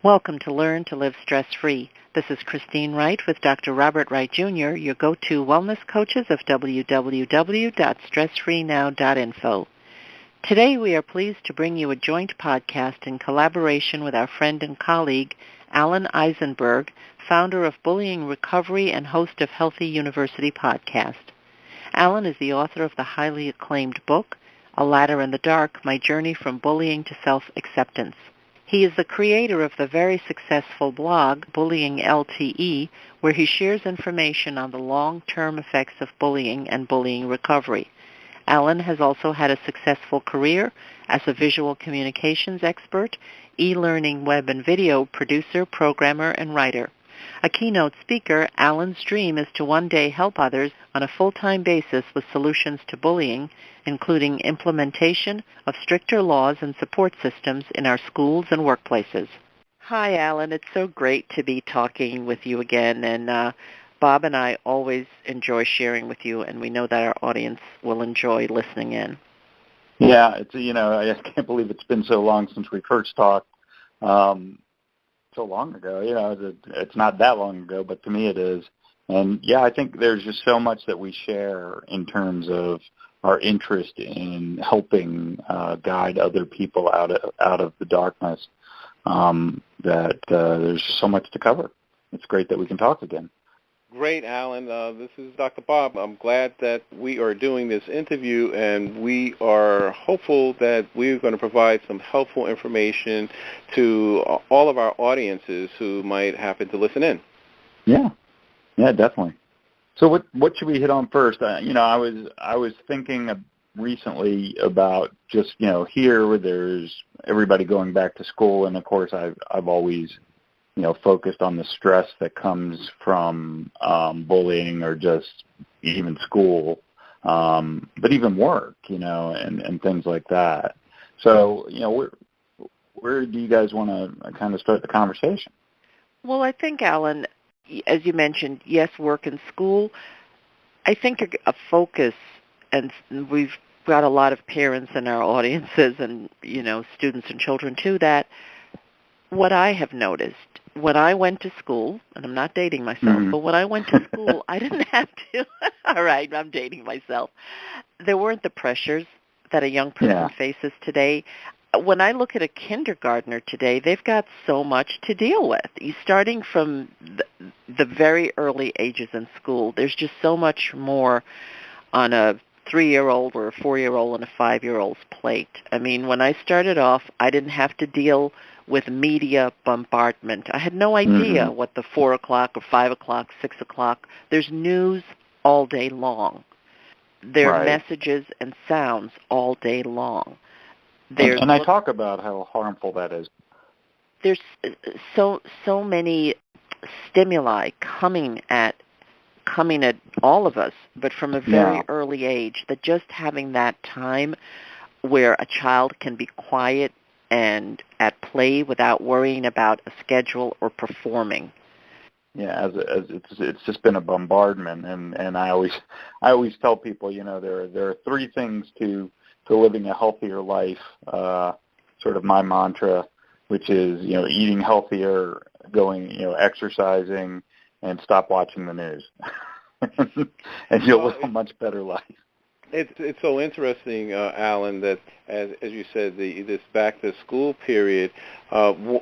Welcome to Learn to Live Stress-Free. This is Christine Wright with Dr. Robert Wright Jr., your go-to wellness coaches of www.stressfreenow.info. Today we are pleased to bring you a joint podcast in collaboration with our friend and colleague, Alan Eisenberg, founder of Bullying Recovery and host of Healthy University Podcast. Alan is the author of the highly acclaimed book, A Ladder in the Dark, My Journey from Bullying to Self-Acceptance. He is the creator of the very successful blog, Bullying LTE, where he shares information on the long-term effects of bullying and bullying recovery. Alan has also had a successful career as a visual communications expert, e-learning web and video producer, programmer, and writer. A keynote speaker, Alan's dream is to one day help others on a full-time basis with solutions to bullying, including implementation of stricter laws and support systems in our schools and workplaces. Hi, Alan. It's so great to be talking with you again, and Bob and I always enjoy sharing with you, and we know that our audience will enjoy listening in. Yeah, I just can't believe it's been so long since we first talked. So long ago, it's not that long ago, but to me it is. And yeah, I think there's just so much that we share in terms of our interest in helping guide other people out of the darkness. That there's so much to cover. It's great that we can talk again. Great, Alan. This is Dr. Bob. I'm glad that we are doing this interview, and we are hopeful that we're going to provide some helpful information to all of our audiences who might happen to listen in. Yeah, definitely. So what should we hit on first? I was thinking recently about just here where there's everybody going back to school, and of course I've always focused on the stress that comes from bullying or just even school, but even work, and things like that. So, where do you guys want to kind of start the conversation? Well, I think, Alan, as you mentioned, yes, work and school. I think a focus, and we've got a lot of parents in our audiences and, students and children too, that what I have noticed, when I went to school, and I'm not dating myself, but when I went to school, I didn't have to. All right, I'm dating myself. There weren't the pressures that a young person faces today. When I look at a kindergartner today, they've got so much to deal with. Starting from the very early ages in school, there's just so much more on a 3-year-old or a 4-year-old and a 5-year-old's plate. I mean, when I started off, I didn't have to deal with media bombardment. I had no idea what the 4 o'clock or 5 o'clock, 6 o'clock. There's news all day long. There are messages and sounds all day long. And I talk about how harmful that is. There's so many stimuli coming at all of us, but from a very early age, that just having that time where a child can be quiet and at play without worrying about a schedule or performing. Yeah, as it's just been a bombardment, and I always tell people, there are 3 things to living a healthier life. Sort of my mantra, which is eating healthier, going exercising, and stop watching the news, and you'll live a much better life. It's so interesting, Alan, that as you said, this back to school period. 2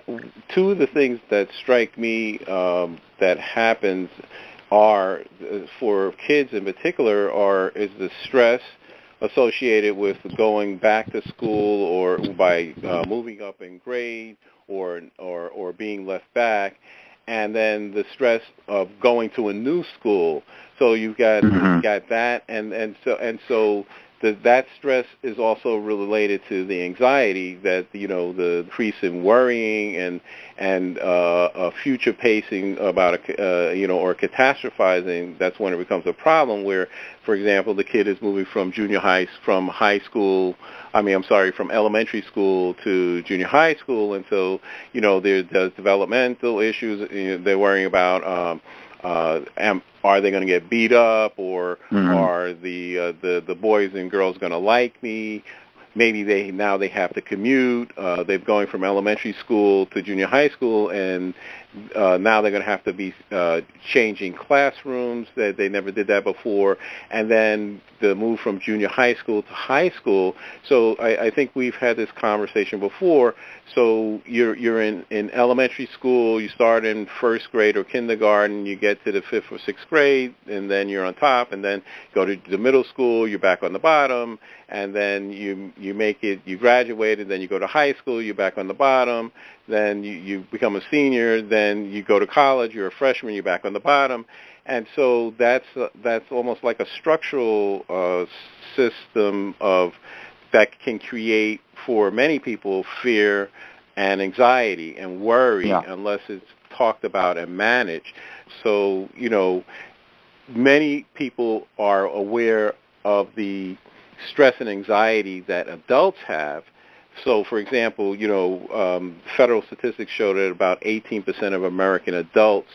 of the things that strike me that happens are for kids in particular is the stress associated with going back to school or by moving up in grade or being left back. And then the stress of going to a new school. So you've got that, and so that stress is also related to the anxiety that the increase in worrying and future pacing about or catastrophizing. That's when it becomes a problem. Where, for example, the kid is moving from from elementary school to junior high school, and so there's developmental issues. They're worrying about are they going to get beat up, or are the boys and girls going to like me? maybe they have to commute. They're going from elementary school to junior high school, and now they're going to have to be changing classrooms. That they never did that before, and then the move from junior high school to high school. So I think we've had this conversation before. So you're in elementary school. You start in first grade or kindergarten. You get to the fifth or sixth grade, and then you're on top. And then go to the middle school. You're back on the bottom. And then you make it. You graduate, and then you go to high school. You're back on the bottom. Then you become a senior. Then you go to college. You're a freshman. You're back on the bottom. And so that's almost like a structural system of that can create for many people fear and anxiety and worry unless it's talked about and managed. So, many people are aware of the stress and anxiety that adults have. So, for example, federal statistics show that about 18% of American adults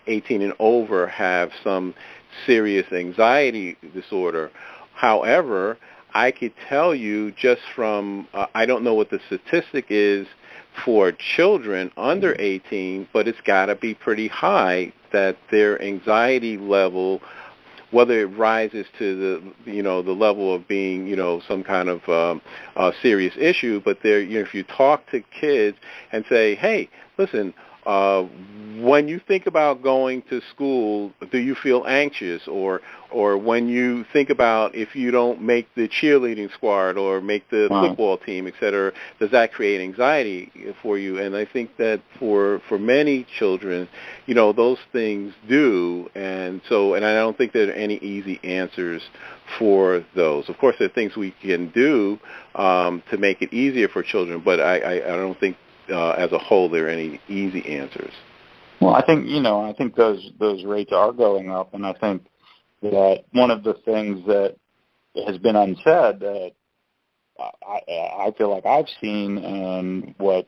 18 and over have some serious anxiety disorder. However, I could tell you just from, I don't know what the statistic is for children under 18, but it's got to be pretty high that their anxiety level, whether it rises to the level of being, some kind of serious issue, but if you talk to kids and say, hey, listen, when you think about going to school, do you feel anxious? Or when you think about if you don't make the cheerleading squad or make the football team, et cetera, does that create anxiety for you? And I think that for many children, those things do. And I don't think there are any easy answers for those. Of course, there are things we can do to make it easier for children, but I don't think as a whole, there are any easy answers. Well, I think those rates are going up, and I think that one of the things that has been unsaid that I feel like I've seen, and what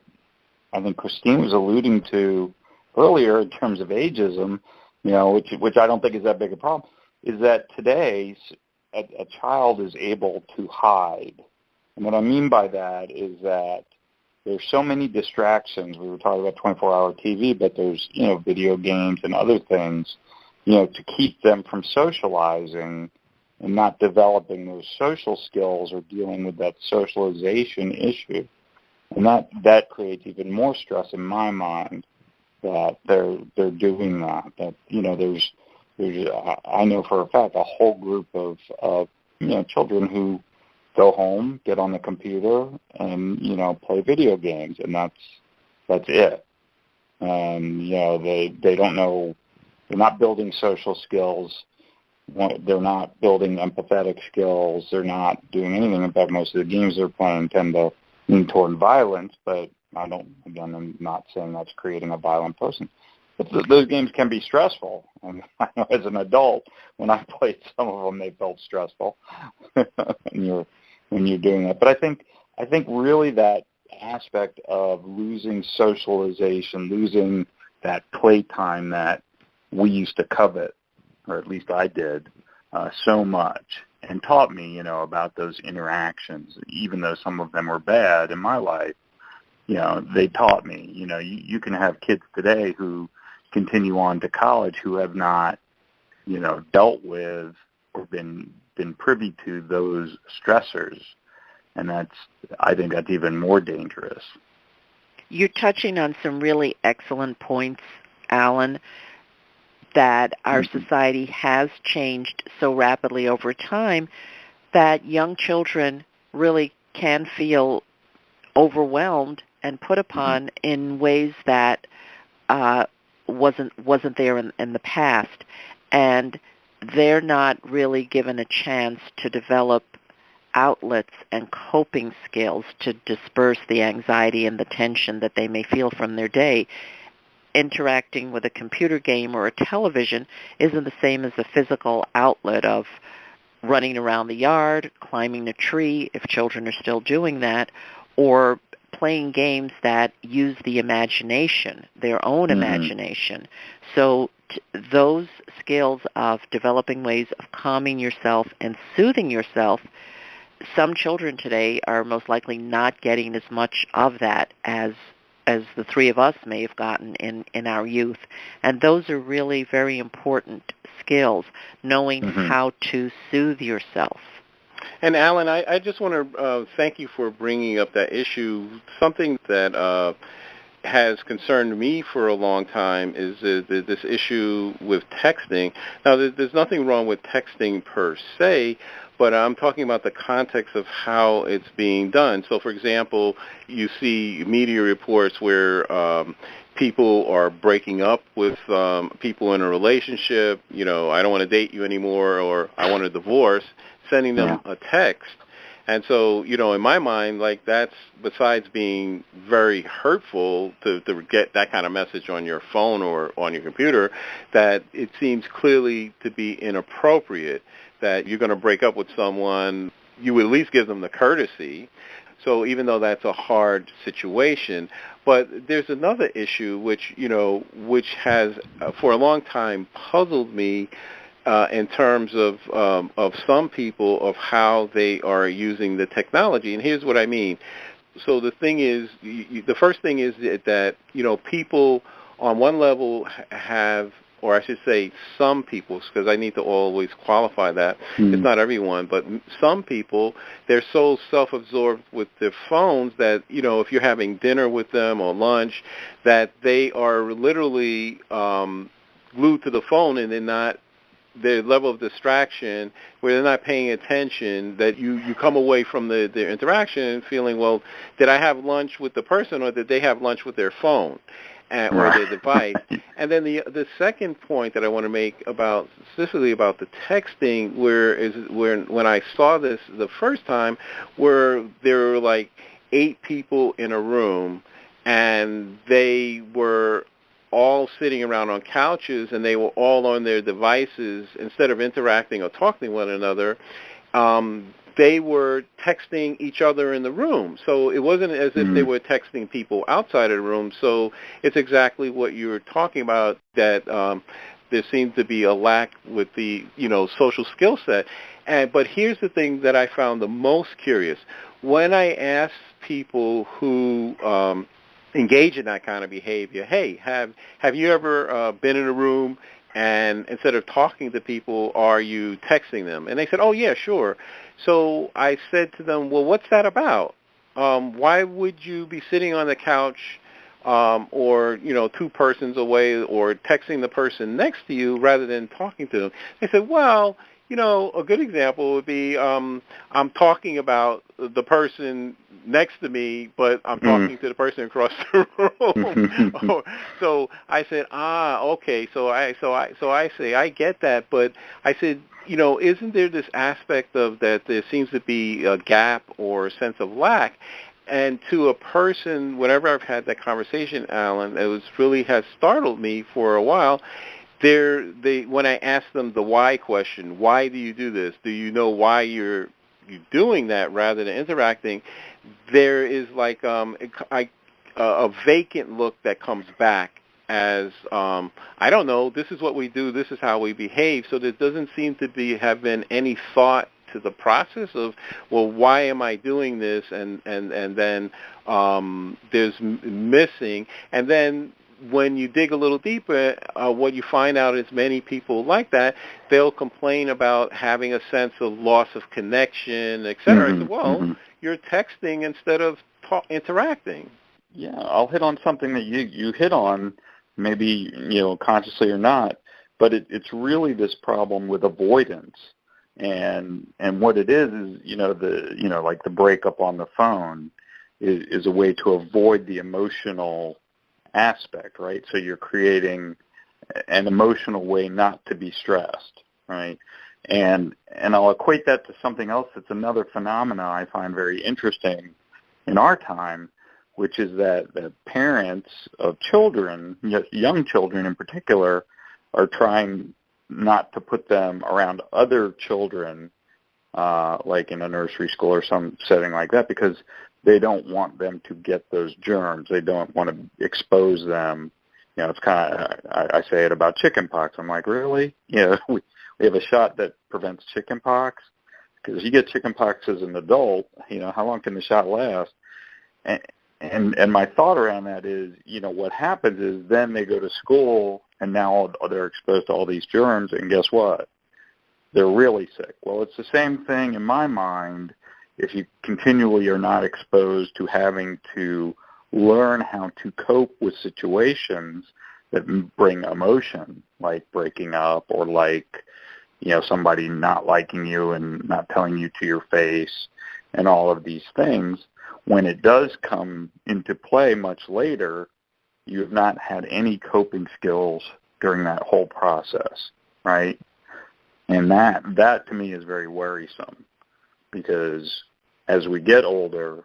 I think Christine was alluding to earlier in terms of ageism, which I don't think is that big a problem, is that today a child is able to hide, and what I mean by that is that there's so many distractions. We were talking about 24-hour TV, but there's, video games and other things, to keep them from socializing and not developing those social skills or dealing with that socialization issue. And that creates even more stress in my mind that they're doing that. That, there's I know for a fact a whole group of children who go home, get on the computer, and play video games, and that's it. And they don't know. They're not building social skills. They're not building empathetic skills. They're not doing anything. In fact, most of the games they're playing tend to lean toward violence. But I'm not saying that's creating a violent person. But those games can be stressful. And I know as an adult, when I played some of them, they felt stressful. when you're doing that. But I think really that aspect of losing socialization, losing that playtime that we used to covet, or at least I did, so much, and taught me, about those interactions, even though some of them were bad in my life. They taught me, you can have kids today who continue on to college who have not, dealt with or been privy to those stressors, and I think that's even more dangerous. You're touching on some really excellent points, Alan, that our society has changed so rapidly over time that young children really can feel overwhelmed and put upon in ways that wasn't there in the past, and they're not really given a chance to develop outlets and coping skills to disperse the anxiety and the tension that they may feel from their day. Interacting with a computer game or a television isn't the same as a physical outlet of running around the yard, climbing a tree, if children are still doing that, or playing games that use the imagination, their own imagination. So those skills of developing ways of calming yourself and soothing yourself some children today are most likely not getting as much of that as the three of us may have gotten in our youth. And those are really very important skills, knowing how to soothe yourself. And Alan, I just want to thank you for bringing up that issue. Something that has concerned me for a long time is this issue with texting. Now, there's nothing wrong with texting per se, but I'm talking about the context of how it's being done. So, for example, you see media reports where people are breaking up with people in a relationship. You know, I don't want to date you anymore, or I want a divorce, sending them a text. And so, you know, in my mind, like, that's, besides being very hurtful to get that kind of message on your phone or on your computer, that it seems clearly to be inappropriate, that you're going to break up with someone, you would at least give them the courtesy. So even though that's a hard situation, but there's another issue which, you know, which has for a long time puzzled me in terms of some people, of how they are using the technology. And here's what I mean. So the thing is, the first thing is that, you know, people on one level have, or I should say some people, because I need to always qualify that. It's not everyone, but some people, they're so self-absorbed with their phones that, you know, if you're having dinner with them or lunch, that they are literally glued to the phone, and they're not, their level of distraction, where they're not paying attention, that you come away from the interaction feeling, well, did I have lunch with the person, or did they have lunch with their phone or their device? And then the second point that I want to make about, specifically about the texting, when I saw this the first time, where there were like 8 people in a room, and they were all sitting around on couches, and they were all on their devices. Instead of interacting or talking to one another, they were texting each other in the room. So it wasn't as if they were texting people outside of the room. So it's exactly what you were talking about, that there seems to be a lack with the, you know, social skill set. But here's the thing that I found the most curious. When I asked people who engage in that kind of behavior, hey, have you ever been in a room and instead of talking to people, are you texting them? And they said, oh, yeah, sure. So I said to them, well, what's that about? Why would you be sitting on the couch or, you know, 2 persons away, or texting the person next to you rather than talking to them? They said, well, you know, a good example would be I'm talking about the person next to me, but I'm talking to the person across the room. So I said, okay. So I say, I get that, but I said, you know, isn't there this aspect of that there seems to be a gap or a sense of lack? And to a person, whenever I've had that conversation, Alan, really has startled me for a while. When I ask them the why question, why do you do this? Do you know why you're doing that rather than interacting? There is like a vacant look that comes back as, I don't know, this is what we do, this is how we behave. So there doesn't seem to have been any thought to the process of, well, why am I doing this? And then there's missing. And then when you dig a little deeper, what you find out is many people like that, they'll complain about having a sense of loss of connection, et cetera. I said, well, you're texting instead of interacting. Yeah, I'll hit on something that you hit on, maybe, you know, consciously or not, but it's really this problem with avoidance. And what it is, you know, like the breakup on the phone is a way to avoid the emotional aspect, right? So you're creating an emotional way not to be stressed, right? And I'll equate that to something else that's another phenomena I find very interesting in our time, which is that the parents of children, young children in particular, are trying not to put them around other children, like in a nursery school or some setting like that, because they don't want them to get those germs. They don't want to expose them. You know, it's kind of, I say it about chicken pox. I'm like, really? You know, we have a shot that prevents chicken pox? Because you get chickenpox as an adult, how long can the shot last? And my thought around that is, what happens is then they go to school and now they're exposed to all these germs, and guess what? They're really sick. Well, it's the same thing in my mind if you continually are not exposed to having to learn how to cope with situations that bring emotion, like breaking up or like, somebody not liking you and not telling you to your face and all of these things. When it does come into play much later, you have not had any coping skills during that whole process, right? And that to me is very worrisome, because as we get older,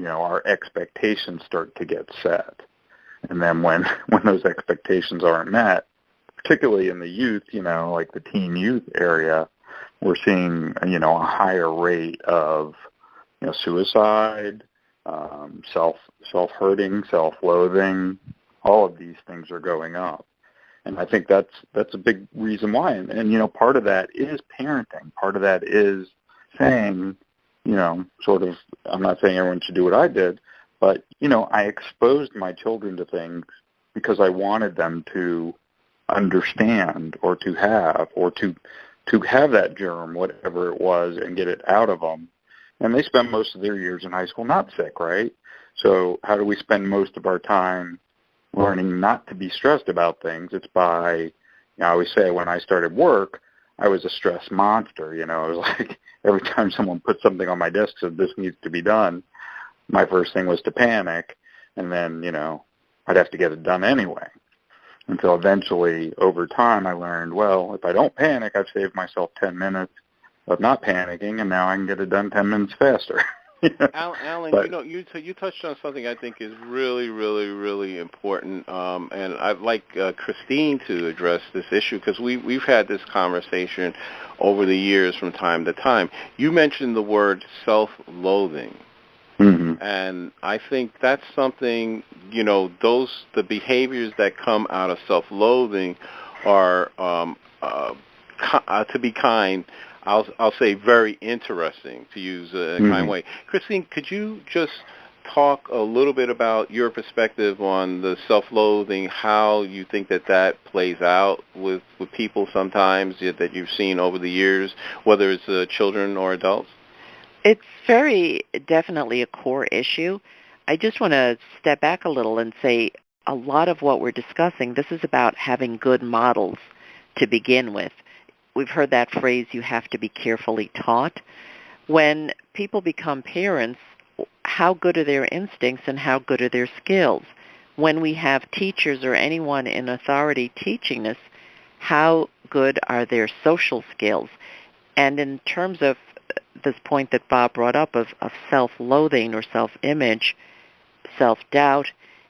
our expectations start to get set. And then when those expectations aren't met, particularly in the youth, like the teen youth area, we're seeing, a higher rate of, suicide, self-hurting, self-loathing. All of these things are going up. And I think that's a big reason why. And part of that is parenting. Part of that is saying, sort of, I'm not saying everyone should do what I did, but, I exposed my children to things because I wanted them to understand or to have that germ, whatever it was, and get it out of them. And they spend most of their years in high school not sick, right? So how do we spend most of our time learning not to be stressed about things? It's by, I always say when I started work, I was a stress monster. It was like every time someone put something on my desk said this needs to be done, my first thing was to panic, and then, I'd have to get it done anyway. Until eventually, over time, I learned, well, if I don't panic, I've saved myself 10 minutes of not panicking, and now I can get it done 10 minutes faster. Alan, you touched on something I think is really, really, really important, and I'd like Christine to address this issue, because we've had this conversation over the years from time to time. You mentioned the word self-loathing. Mm-hmm. And I think that's something, the behaviors that come out of self-loathing are, to be kind, I'll say very interesting, to use a kind way. Christine, could you just talk a little bit about your perspective on the self-loathing, how you think that plays out with people sometimes that you've seen over the years, whether it's children or adults? It's very definitely a core issue. I just want to step back a little and say a lot of what we're discussing, this is about having good models to begin with. We've heard that phrase, you have to be carefully taught. When people become parents, how good are their instincts and how good are their skills? When we have teachers or anyone in authority teaching us, how good are their social skills? And in terms of this point that Bob brought up of self-loathing or self-image, self-doubt,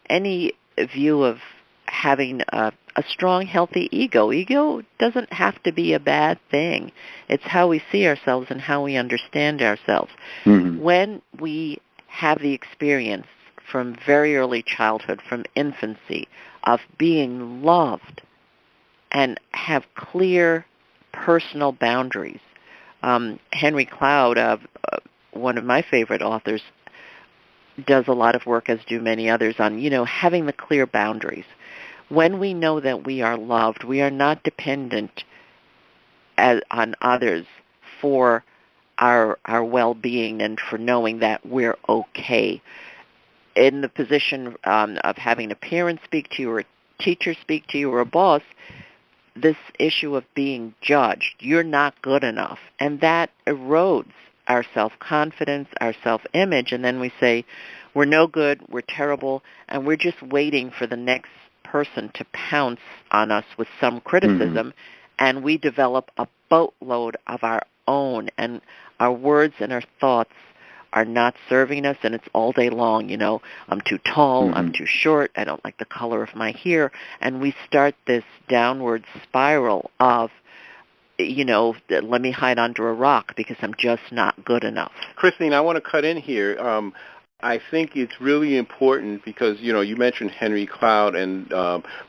any view of having a strong, healthy ego. Ego doesn't have to be a bad thing. It's how we see ourselves and how we understand ourselves. Mm-hmm. When we have the experience from very early childhood, from infancy, of being loved and have clear personal boundaries. Henry Cloud, one of my favorite authors, does a lot of work, as do many others, on, having the clear boundaries. When we know that we are loved, we are not dependent on others for our well-being and for knowing that we're okay. In the position of having a parent speak to you or a teacher speak to you or a boss, this issue of being judged, you're not good enough, and that erodes our self-confidence, our self-image, and then we say, we're no good, we're terrible, and we're just waiting for the next person to pounce on us with some criticism, and we develop a boatload of our own, and our words and our thoughts are not serving us, and it's all day long, I'm too tall, I'm too short, I don't like the color of my hair, and we start this downward spiral of, let me hide under a rock because I'm just not good enough. Christine, I want to cut in here. I think it's really important because, you mentioned Henry Cloud, and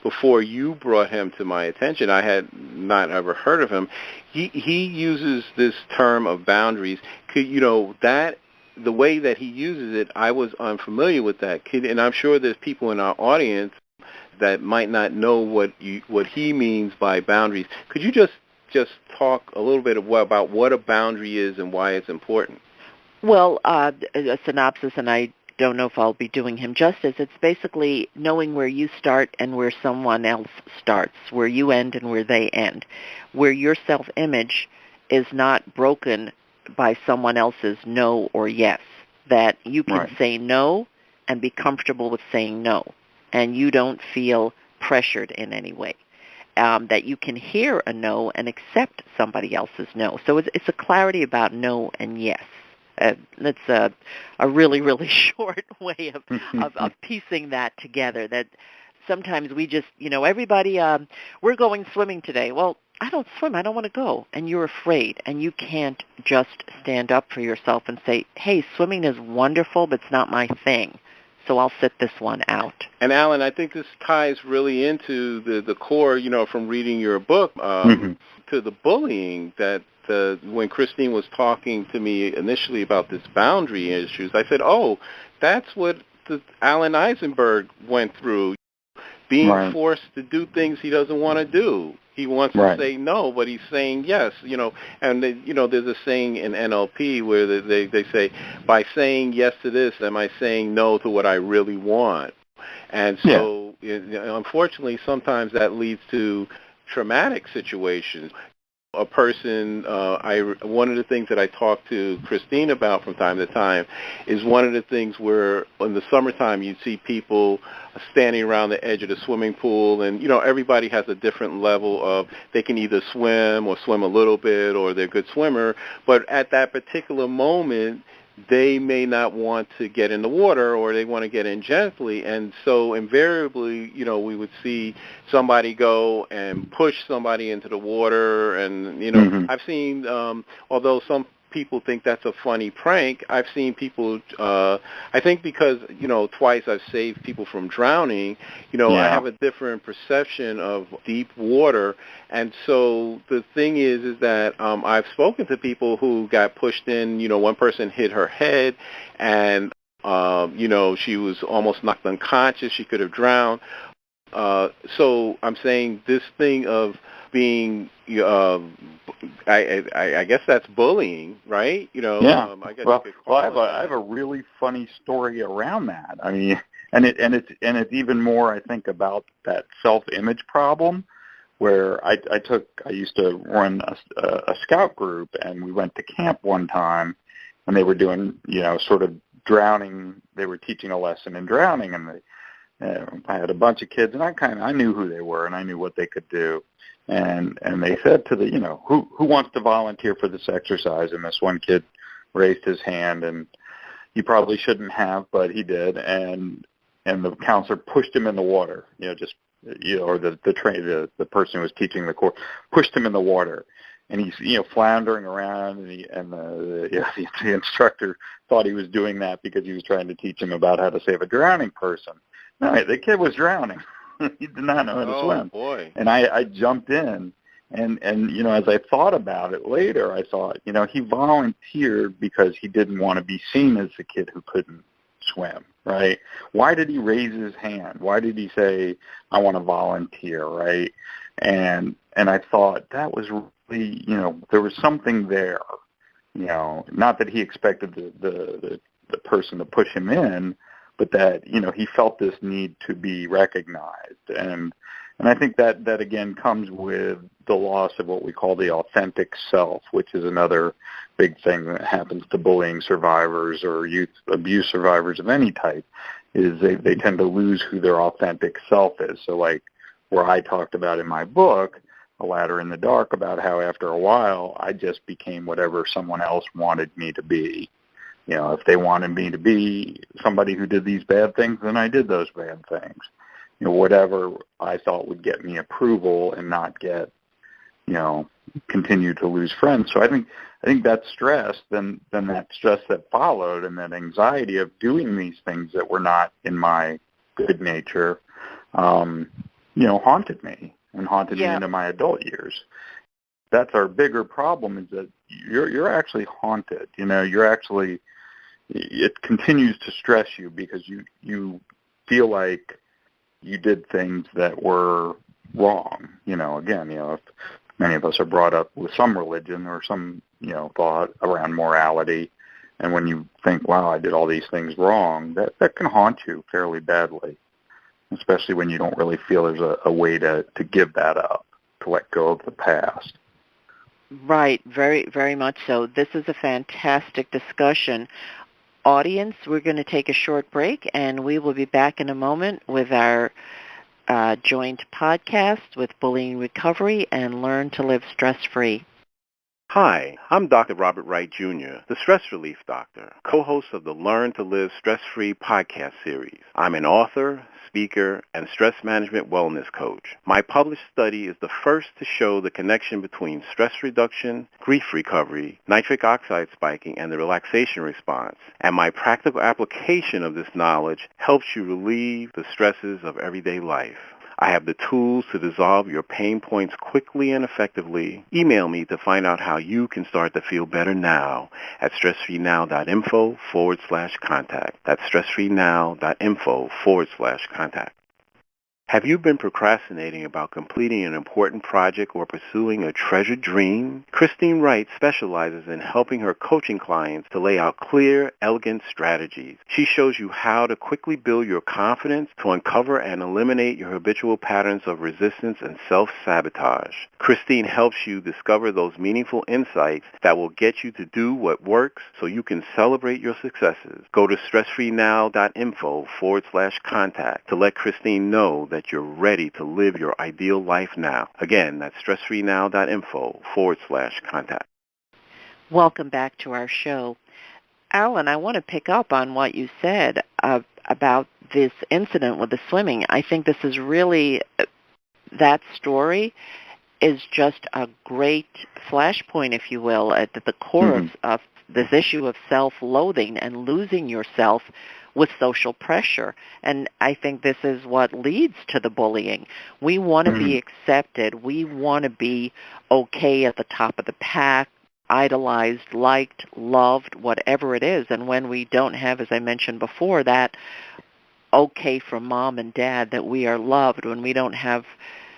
before you brought him to my attention, I had not ever heard of him. He uses this term of boundaries. That the way that he uses it, I was unfamiliar with that. And I'm sure there's people in our audience that might not know what he means by boundaries. Could you just talk a little bit about what a boundary is and why it's important? Well, a synopsis, and I don't know if I'll be doing him justice. It's basically knowing where you start and where someone else starts, where you end and where they end, where your self-image is not broken by someone else's no or yes, that you can say no and be comfortable with saying no, and you don't feel pressured in any way. That you can hear a no and accept somebody else's no. So it's a clarity about no and yes. That's a really, really short way of piecing that together. That sometimes we just, everybody, we're going swimming today. Well, I don't swim. I don't want to go. And you're afraid. And you can't just stand up for yourself and say, hey, swimming is wonderful, but it's not my thing. So I'll sit this one out. And Alan, I think this ties really into the core, from reading your book to the bullying that when Christine was talking to me initially about this boundary issues, I said, oh, that's what Alan Eisenberg went through, being forced to do things he doesn't want to do. He wants to say no, but he's saying yes, and there's a saying in NLP where they say, by saying yes to this, am I saying no to what I really want? And so, unfortunately, sometimes that leads to traumatic situations. A person, one of the things that I talk to Christine about from time to time is one of the things where in the summertime you see people standing around the edge of the swimming pool, and everybody has a different level of, they can either swim or swim a little bit, or they're a good swimmer, but at that particular moment they may not want to get in the water, or they want to get in gently. And so invariably, we would see somebody go and push somebody into the water. And, I've seen, although some people think that's a funny prank, I've seen people, I think because, twice I've saved people from drowning, I have a different perception of deep water. And so the thing is that I've spoken to people who got pushed in. One person hit her head, and, she was almost knocked unconscious. She could have drowned. So I'm saying this thing of being, I guess that's bullying, right? I guess I have a really funny story around that. I mean, and it's even more, I think, about that self-image problem, where I used to run a scout group, and we went to camp one time, and they were doing, sort of drowning. They were teaching a lesson in drowning, and I had a bunch of kids, and I knew who they were, and I knew what they could do. And they said to who wants to volunteer for this exercise? And this one kid raised his hand, and he probably shouldn't have, but he did. And the counselor pushed him in the water, or the person who was teaching the course pushed him in the water. And he's, floundering around, and the instructor thought he was doing that because he was trying to teach him about how to save a drowning person. No, the kid was drowning. He did not know how to swim. Boy. And I jumped in, and as I thought about it later, I thought, he volunteered because he didn't want to be seen as the kid who couldn't swim, right? Why did he raise his hand? Why did he say, I want to volunteer, right? And I thought that was really, there was something there, not that he expected the person to push him in, but that, he felt this need to be recognized. And I think that again comes with the loss of what we call the authentic self, which is another big thing that happens to bullying survivors or youth abuse survivors of any type, is they tend to lose who their authentic self is. So like where I talked about in my book, A Ladder in the Dark, about how after a while I just became whatever someone else wanted me to be. If they wanted me to be somebody who did these bad things, then I did those bad things. Whatever I thought would get me approval and not get, continue to lose friends. So I think that stress, then that stress that followed, and that anxiety of doing these things that were not in my good nature, haunted me and haunted me into my adult years. That's our bigger problem, is that you're actually haunted. You're actually, it continues to stress you because you feel like you did things that were wrong. If many of us are brought up with some religion or some, thought around morality, and when you think, wow, I did all these things wrong, that can haunt you fairly badly, especially when you don't really feel there's a way to give that up, to let go of the past. Right, very, very much so. This is a fantastic discussion. Audience, we're going to take a short break, and we will be back in a moment with our joint podcast with Bullying Recovery and Learn to Live Stress-Free. Hi, I'm Dr. Robert Wright, Jr., the Stress Relief Doctor, co-host of the Learn to Live Stress-Free podcast series. I'm an author, speaker, and stress management wellness coach. My published study is the first to show the connection between stress reduction, grief recovery, nitric oxide spiking, and the relaxation response. And my practical application of this knowledge helps you relieve the stresses of everyday life. I have the tools to dissolve your pain points quickly and effectively. Email me to find out how you can start to feel better now at stressfreenow.info/contact. That's stressfreenow.info/contact. Have you been procrastinating about completing an important project or pursuing a treasured dream? Christine Wright specializes in helping her coaching clients to lay out clear, elegant strategies. She shows you how to quickly build your confidence, to uncover and eliminate your habitual patterns of resistance and self-sabotage. Christine helps you discover those meaningful insights that will get you to do what works so you can celebrate your successes. Go to stressfreenow.info/contact to let Christine know that you're ready to live your ideal life now. Again, that's stressfreenow.info/contact. Welcome back to our show. Alan, I want to pick up on what you said about this incident with the swimming. I think this is really, that story is just a great flashpoint, if you will, at the core of this issue of self-loathing and losing yourself with social pressure. And I think this is what leads to the bullying. We want to be accepted. We want to be okay at the top of the pack, idolized, liked, loved, whatever it is. And when we don't have, as I mentioned before, that okay from mom and dad that we are loved, when we don't have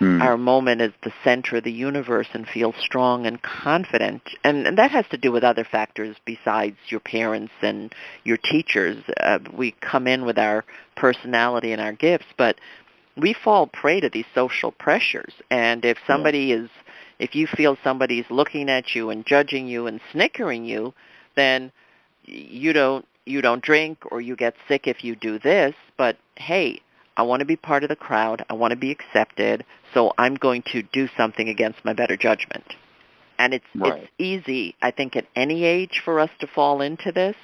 our moment as the center of the universe and feel strong and confident. And that has to do with other factors besides your parents and your teachers. We come in with our personality and our gifts, but we fall prey to these social pressures. And if somebody if you feel somebody's looking at you and judging you and snickering you, then you don't drink or you get sick if you do this. But hey, I want to be part of the crowd. I want to be accepted, so I'm going to do something against my better judgment. And it's easy, I think, at any age for us to fall into this.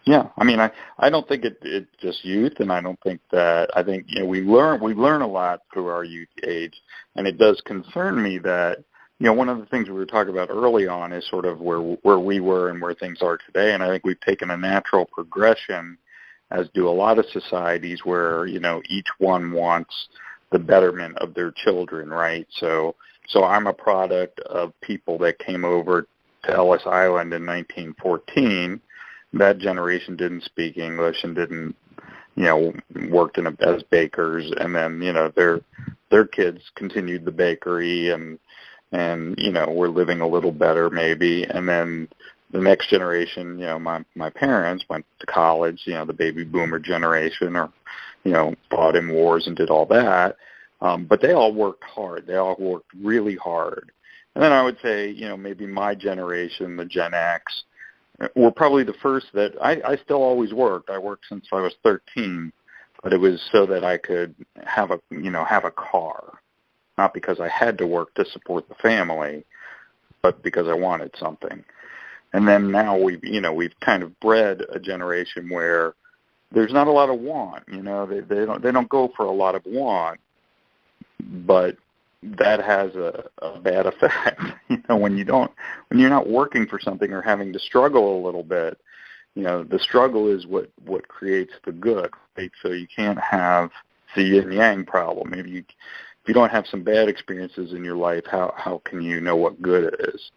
Yeah, I mean, I don't think it's just youth, and I think we learn a lot through our youth age, and it does concern me that one of the things we were talking about early on is sort of where we were and where things are today, and I think we've taken a natural progression, as do a lot of societies, where each one wants the betterment of their children, right? So I'm a product of people that came over to Ellis Island in 1914. That generation didn't speak English and didn't, worked as bakers, and then their kids continued the bakery and we're living a little better maybe, and then the next generation, my parents went to college, the baby boomer generation, or, fought in wars and did all that. But they all worked hard. They all worked really hard. And then I would say, maybe my generation, the Gen X, were probably the first that I still always worked. I worked since I was 13, but it was so that I could have a car, not because I had to work to support the family, but because I wanted something. And then now we've kind of bred a generation where there's not a lot of want. They don't go for a lot of want, but that has a bad effect. When you're not working for something or having to struggle a little bit, the struggle is what creates the good, right? So you can't have the yin yang problem. If you don't have some bad experiences in your life, how can you know what good is?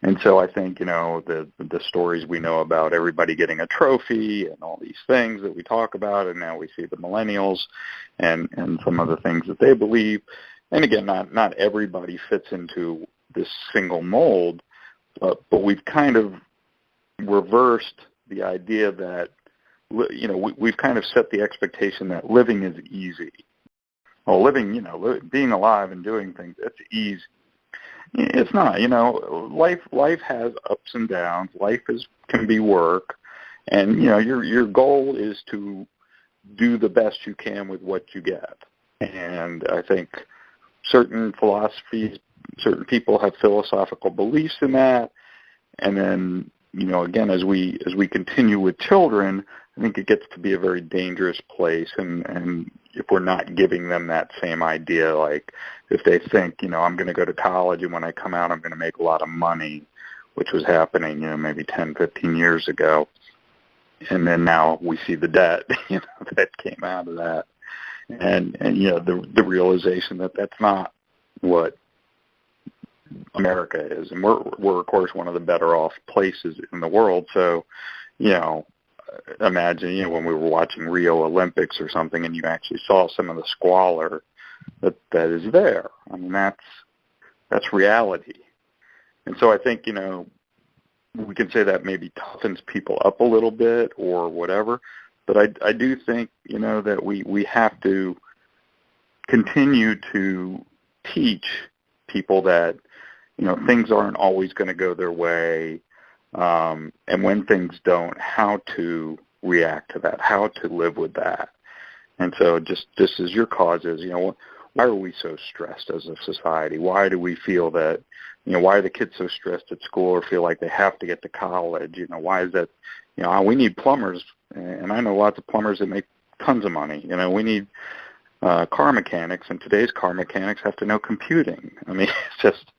And so I think, the stories we know about everybody getting a trophy and all these things that we talk about, and now we see the millennials and some of the things that they believe. And again, not everybody fits into this single mold, but we've kind of reversed the idea that, we've kind of set the expectation that living is easy. Well, living, being alive and doing things, it's easy. It's not. Life has ups and downs. Life can be work, and your goal is to do the best you can with what you get. And I think certain philosophies, certain people have philosophical beliefs in that. And then, again, as we continue with children, I think it gets to be a very dangerous place. And if we're not giving them that same idea, like if they think, I'm going to go to college and when I come out I'm going to make a lot of money, which was happening, maybe 10, 15 years ago. And then now we see the debt, that came out of that. And the realization that that's not what America is. And we're of course one of the better off places in the world. So, imagine, when we were watching Rio Olympics or something and you actually saw some of the squalor that is there. I mean, that's reality. And so I think, we can say that maybe toughens people up a little bit or whatever, but I do think, that we have to continue to teach people that, things aren't always going to go their way. And when things don't, how to react to that, how to live with that. And so just as your cause is, why are we so stressed as a society? Why do we feel that, why are the kids so stressed at school or feel like they have to get to college? Why is that, we need plumbers, and I know lots of plumbers that make tons of money. We need car mechanics, and today's car mechanics have to know computing. I mean, it's just,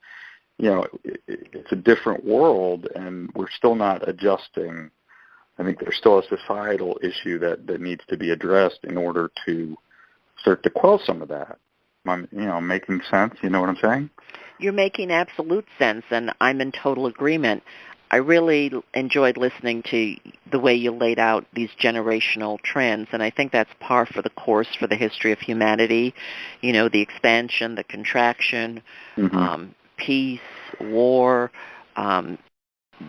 it's a different world, and we're still not adjusting. I think there's still a societal issue that needs to be addressed in order to start to quell some of that. I'm, making sense? You know what I'm saying? You're making absolute sense, and I'm in total agreement. I really enjoyed listening to the way you laid out these generational trends, and I think that's par for the course for the history of humanity. The expansion, the contraction, peace, war,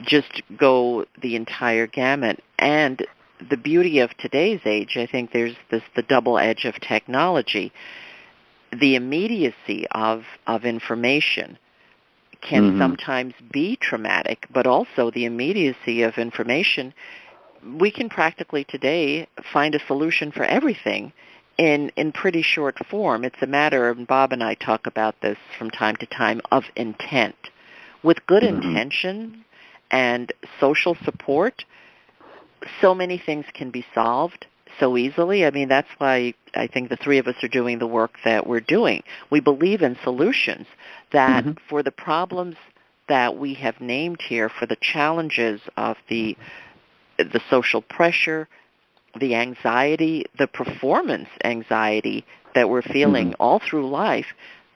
just go the entire gamut. And the beauty of today's age, I think there's the double edge of technology. The immediacy of information can sometimes be traumatic, but also the immediacy of information, we can practically today find a solution for everything in pretty short form. It's a matter, and Bob and I talk about this from time to time, of intent. With good intention and social support, so many things can be solved so easily. I mean, that's why I think the three of us are doing the work that we're doing. We believe in solutions that for the problems that we have named here, for the challenges of the social pressure, the anxiety, the performance anxiety that we're feeling all through life,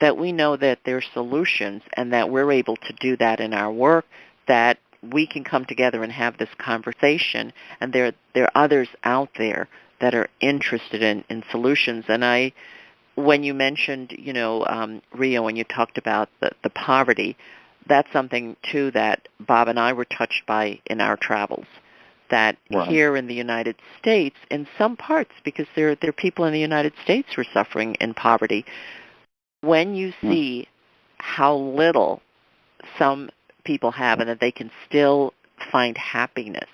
that we know that there's solutions and that we're able to do that in our work, that we can come together and have this conversation, and there are others out there that are interested in solutions. And when you mentioned, Rio, and you talked about the poverty, that's something, too, that Bob and I were touched by in our travels, that here in the United States, in some parts, because there are people in the United States who are suffering in poverty, when you see how little some people have and that they can still find happiness,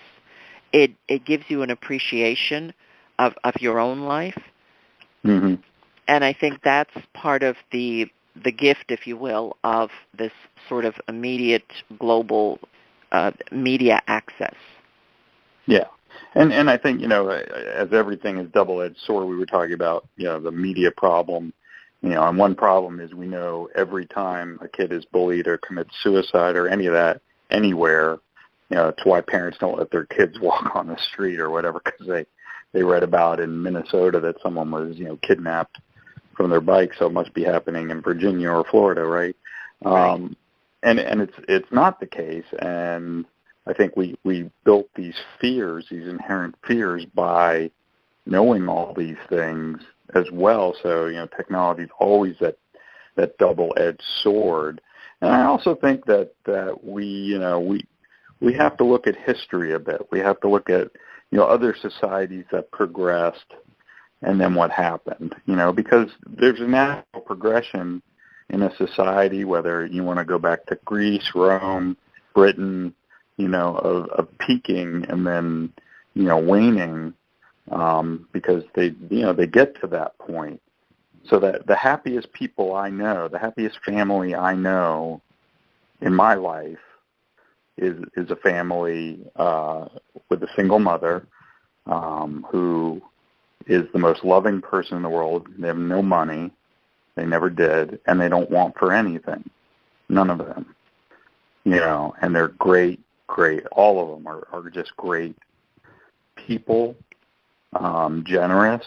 it gives you an appreciation of your own life. And I think that's part of the gift, if you will, of this sort of immediate global media access. Yeah. And I think, as everything is double-edged sword, we were talking about, the media problem And one problem is we know every time a kid is bullied or commits suicide or any of that anywhere, it's why parents don't let their kids walk on the street or whatever, because they read about in Minnesota that someone was, kidnapped from their bike, so it must be happening in Virginia or Florida, right? Right. And it's not the case, and I think we built these fears, these inherent fears, by knowing all these things as well. So technology is always that double-edged sword. And I also think that we have to look at history a bit. We have to look at other societies that progressed and then what happened. Because there's a natural progression in a society, whether you want to go back to Greece, Rome, Britain, of peaking and then waning, because they get to that point. So that the happiest people I know, the happiest family I know in my life is a family with a single mother who is the most loving person in the world. They have no money. They never did, and they don't want for anything. None of them. And they're great. All of them are just great people, generous,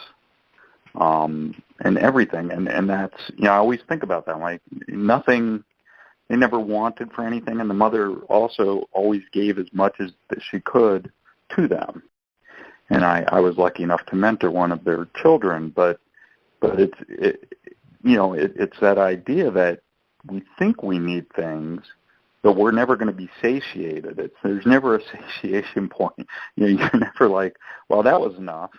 and everything. And that's, I always think about that. Like, nothing, they never wanted for anything, and the mother also always gave as much as that she could to them. And I was lucky enough to mentor one of their children, but it's that idea that we think we need things, but we're never going to be satiated. There's never a satiation point. You're never like, well, that was enough.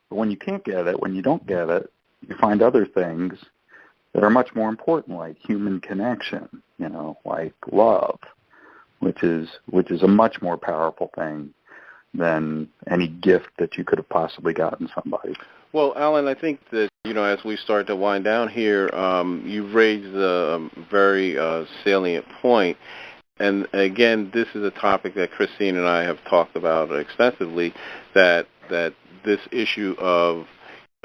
But when you can't get it, when you don't get it, you find other things that are much more important, like human connection, like love, which is a much more powerful thing than any gift that you could have possibly gotten somebody. Well, Alan, I think that, as we start to wind down here, you've raised a very salient point. And again, this is a topic that Christine and I have talked about extensively, that this issue of,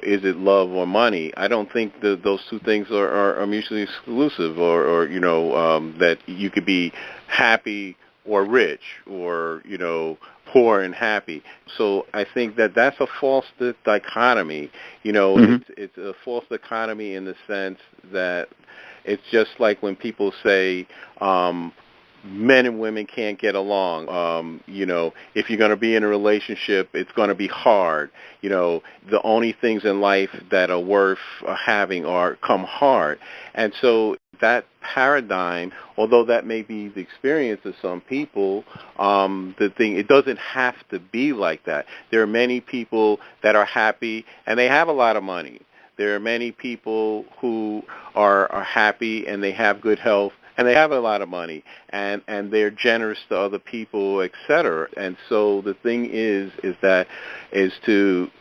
is it love or money? I don't think that those two things are mutually exclusive, or that you could be happy or rich, or, poor and happy. So I think that that's a false dichotomy. It's a false dichotomy in the sense that it's just like when people say men and women can't get along. If you're going to be in a relationship, it's going to be hard. The only things in life that are worth having come hard. And so that paradigm, although that may be the experience of some people, it doesn't have to be like that. There are many people that are happy and they have a lot of money. There are many people who are happy and they have good health and they have a lot of money, and they're generous to other people, etc. And so the thing is to,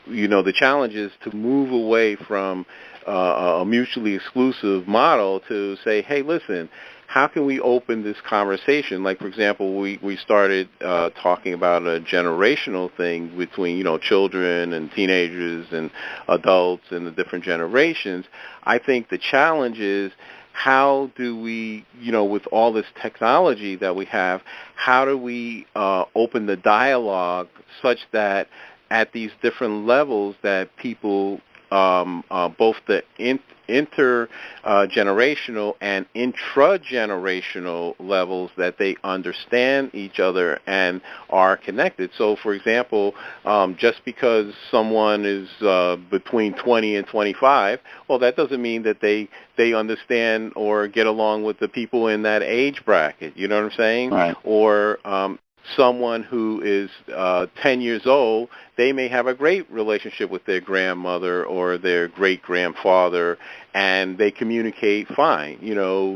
the challenge is to move away from a mutually exclusive model to say, hey, listen, how can we open this conversation? Like, for example, we started talking about a generational thing between, children and teenagers and adults and the different generations. I think the challenge is, how do we, with all this technology that we have, how do we open the dialogue such that at these different levels that people, both the intergenerational and intragenerational levels, that they understand each other and are connected. So, for example, just because someone is between 20 and 25, well, that doesn't mean that they understand or get along with the people in that age bracket. You know what I'm saying? Right. Or someone who is 10 years old, they may have a great relationship with their grandmother or their great-grandfather, and they communicate fine.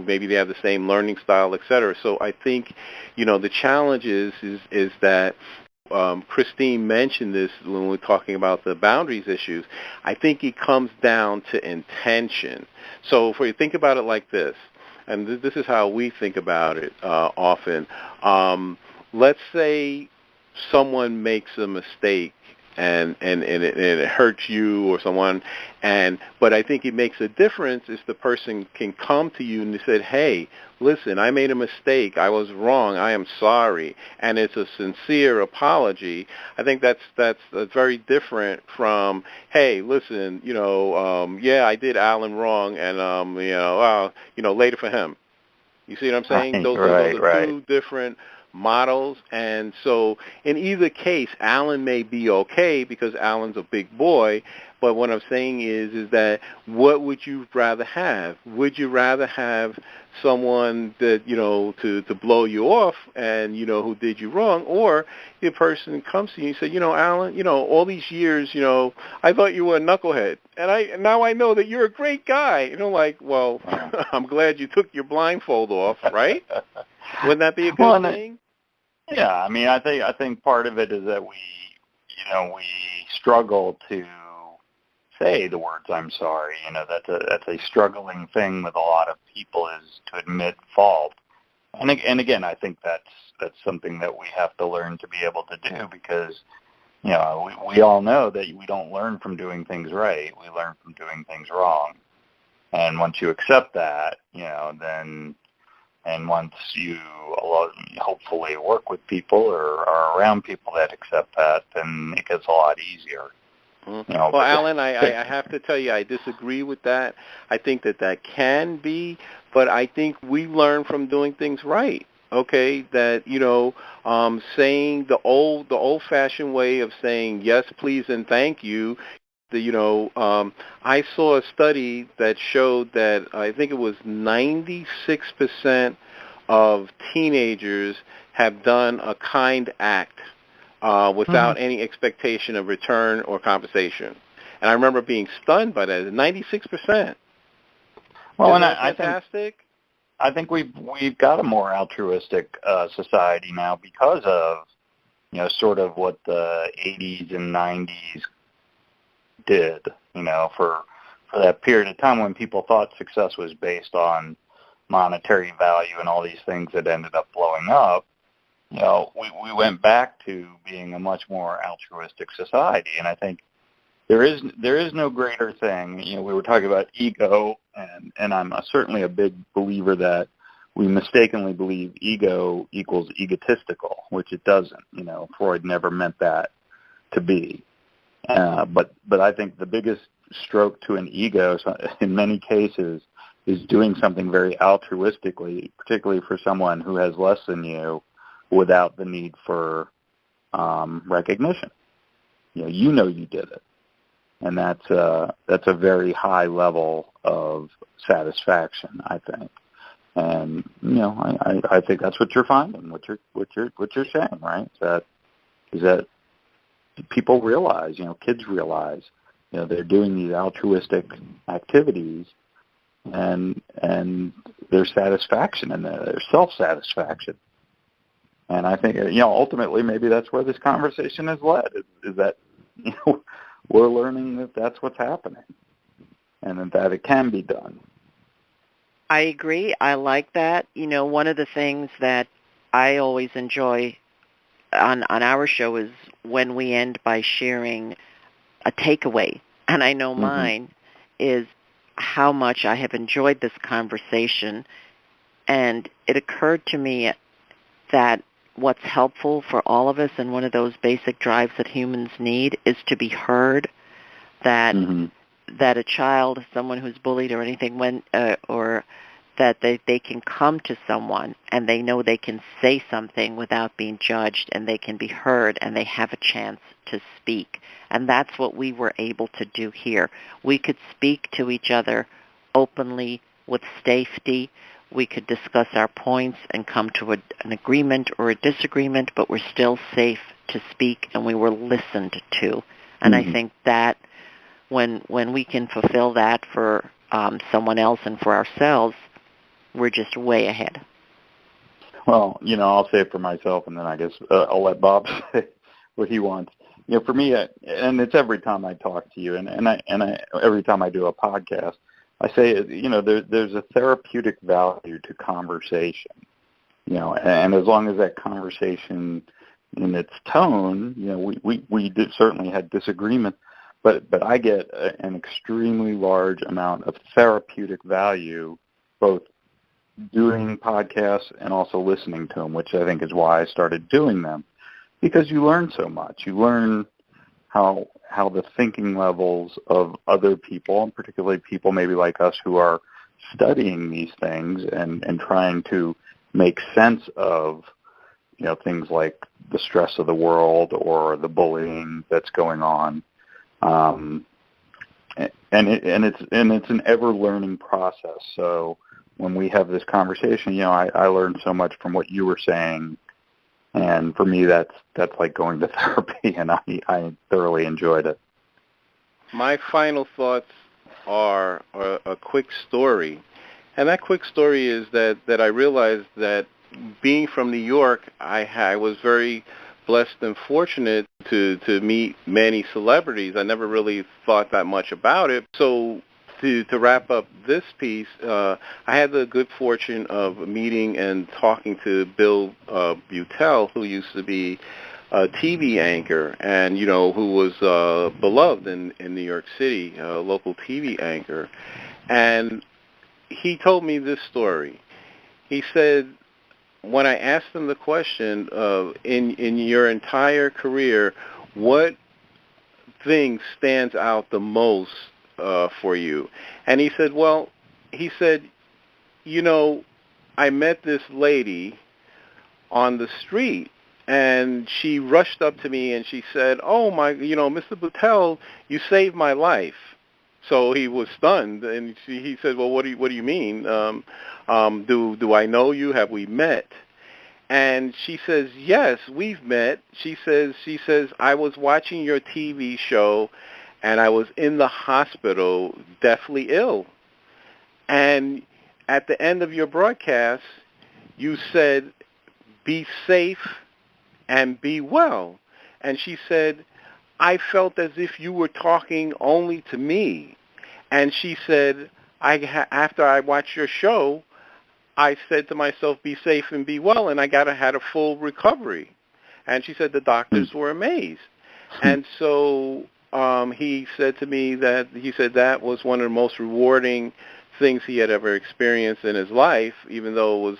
Maybe they have the same learning style, et cetera. So I think, the challenge is that Christine mentioned this when we were talking about the boundaries issues. I think it comes down to intention. So if you think about it like this, and this is how we think about it often, let's say someone makes a mistake and it hurts you or someone, but I think it makes a difference if the person can come to you and they said, hey, listen, I made a mistake, I was wrong, I am sorry, and it's a sincere apology. I think that's very different from, hey, listen, yeah, I did Alan wrong, and later for him. You see what I'm saying? Right, Those are two different models, and so in either case, Alan may be okay because Alan's a big boy, but what I'm saying is that what would you rather have? Would you rather have someone that, to blow you off and, who did you wrong, or the person comes to you and says, Alan, all these years, I thought you were a knucklehead, and now I know that you're a great guy. Like, well, I'm glad you took your blindfold off, right? Wouldn't that be a good thing? Yeah, I mean, I think part of it is that we struggle to say the words "I'm sorry." That's a struggling thing with a lot of people, is to admit fault. And again, I think that's something that we have to learn to be able to do, because we all know that we don't learn from doing things right. We learn from doing things wrong. And once you accept that, then. And once you hopefully work with people or are around people that accept that, then it gets a lot easier. Mm-hmm. Well, Alan, I have to tell you, I disagree with that. I think that can be, but I think we learn from doing things right. Okay, that saying the old-fashioned way of saying yes, please, and thank you. I saw a study that showed that I think it was 96% of teenagers have done a kind act without any expectation of return or compensation. And I remember being stunned by that. 96%. Well, Isn't that fantastic? I think we've got a more altruistic society now because of sort of what the 80s and 90s did, for that period of time when people thought success was based on monetary value and all these things that ended up blowing up. We went back to being a much more altruistic society, and I think there is no greater thing. We were talking about ego, and I'm certainly a big believer that we mistakenly believe ego equals egotistical, which it doesn't. Freud never meant that to be. But I think the biggest stroke to an ego, in many cases, is doing something very altruistically, particularly for someone who has less than you, without the need for recognition. You did it, and that's a very high level of satisfaction, I think. And I think that's what you're finding, what you're saying, right? Is that people realize, kids realize, they're doing these altruistic activities, and their satisfaction and their self-satisfaction. And I think, ultimately maybe that's where this conversation has led, is that, we're learning that that's what's happening, and that it can be done. I agree. I like that. One of the things that I always enjoy on our show is when we end by sharing a takeaway. And I know mine is how much I have enjoyed this conversation. And it occurred to me that what's helpful for all of us, and one of those basic drives that humans need, is to be heard. That that a child, someone who's bullied or anything, or that they can come to someone and they know they can say something without being judged, and they can be heard, and they have a chance to speak. And that's what we were able to do here. We could speak to each other openly with safety. We could discuss our points and come to an agreement or a disagreement, but we're still safe to speak, and we were listened to. And I think that when we can fulfill that for someone else and for ourselves, we're just way ahead. Well, I'll say it for myself, and then I guess I'll let Bob say what he wants. For me, and it's every time I talk to you, and I every time I do a podcast, I say, there's a therapeutic value to conversation, and as long as that conversation in its tone, we certainly had disagreement, but I get an extremely large amount of therapeutic value, both doing podcasts and also listening to them, which I think is why I started doing them, because you learn so much. You learn how the thinking levels of other people, and particularly people maybe like us who are studying these things and trying to make sense of things like the stress of the world or the bullying that's going on, and it's an ever learning process. So when we have this conversation, I learned so much from what you were saying, and for me that's like going to therapy, and I thoroughly enjoyed it. My final thoughts are a quick story, and that quick story is that I realized that being from New York, I was very blessed and fortunate to meet many celebrities. I never really thought that much about it. So to wrap up this piece, I had the good fortune of meeting and talking to Bill Butel, who used to be a TV anchor and, who was beloved in New York City, a local TV anchor. And he told me this story. He said, when I asked him the question of, in your entire career, what thing stands out the most for you? And he said, I met this lady on the street, and she rushed up to me and she said, oh, Mr. Butel, you saved my life. So he was stunned, and he said, well, what do you mean? Do I know you? Have we met? And she says, yes, we've met. She says, I was watching your TV show, and I was in the hospital, deathly ill. And at the end of your broadcast, you said, be safe and be well. And she said, I felt as if you were talking only to me. And she said, after I watched your show, I said to myself, be safe and be well, and I had a full recovery. And she said the doctors were amazed. And so he said to me that was one of the most rewarding things he had ever experienced in his life, even though it was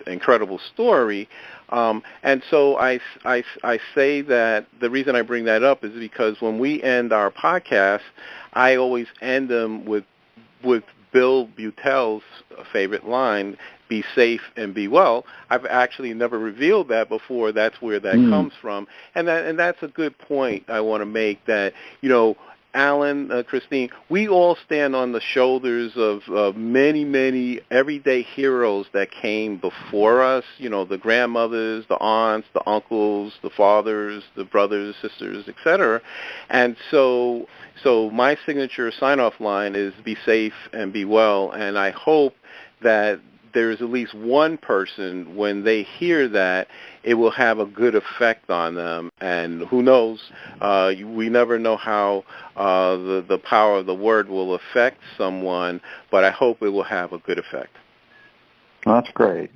incredible story. And so I say that the reason I bring that up is because when we end our podcast, I always end them with Bill Butel's favorite line, be safe and be well. I've actually never revealed that before. That's where that comes from. And that's a good point I want to make, that, Alan, Christine, we all stand on the shoulders of many, many everyday heroes that came before us, the grandmothers, the aunts, the uncles, the fathers, the brothers, sisters, etc. And so my signature sign-off line is be safe and be well, and I hope that there's at least one person, when they hear that, it will have a good effect on them. And who knows, we never know how the power of the word will affect someone, but I hope it will have a good effect. That's great.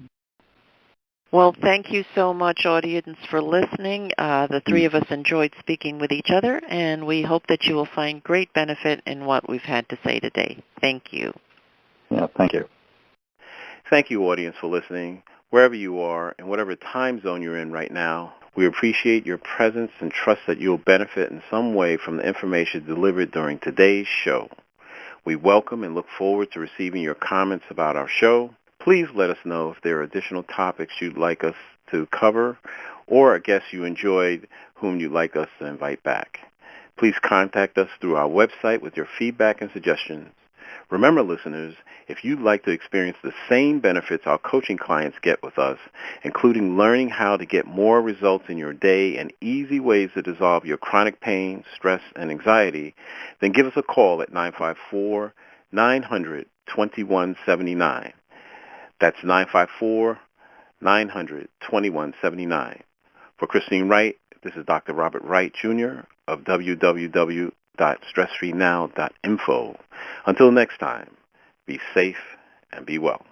Well, thank you so much, audience, for listening. The three of us enjoyed speaking with each other, and we hope that you will find great benefit in what we've had to say today. Thank you. Yeah, thank you. Thank you, audience, for listening. Wherever you are and whatever time zone you're in right now, we appreciate your presence and trust that you'll benefit in some way from the information delivered during today's show. We welcome and look forward to receiving your comments about our show. Please let us know if there are additional topics you'd like us to cover or a guest you enjoyed whom you'd like us to invite back. Please contact us through our website with your feedback and suggestions. Remember, listeners, if you'd like to experience the same benefits our coaching clients get with us, including learning how to get more results in your day and easy ways to dissolve your chronic pain, stress, and anxiety, then give us a call at 954-900-2179. That's 954-900-2179. For Christine Wright, this is Dr. Robert Wright, Jr. of www.stressfreenow.info. Until next time, be safe and be well.